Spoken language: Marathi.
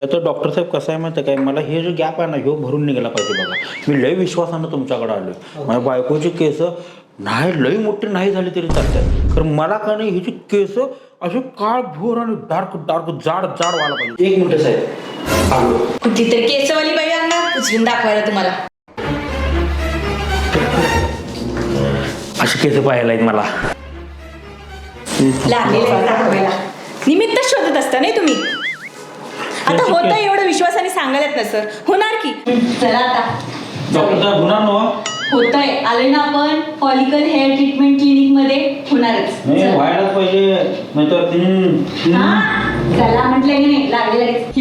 तर डॉक्टर साहेब कसं आहे माहिती काय, मला हे जो गॅप आहे ना ह्यो भरून निघाला पाहिजे बघा. मी लय विश्वासानं तुमच्याकडे आलोय. माझ्या बायकोची केस नाही लय मोठी नाही झाली तरी चालतात, कारण मला का नाही हिची केस असे काळ भोर आणि डार्क डार्क जाड जाड व्हायला पाहिजे. 1 मिनिट साहेब आलो. कुठली तरी केसवाली बाई आणणार उचलून दाखवायला तुम्हाला. असे केस पाहायला आहेत मला. लागलेलं आहे दाखवायला. निमित्त शोधत असता नाही तुम्ही. आता होतं एवढं विश्वासाने सांगायलात ना सर, होणार की. चला आता डॉक्टर साहेब होणार ना? होतंय, आले ना आपण फॉलिकल हेअर ट्रीटमेंट क्लिनिक मध्ये होणारच. नाही व्हायलाच पाहिजे, नाहीतर हा चला म्हटलं की नाही लागले लगेच.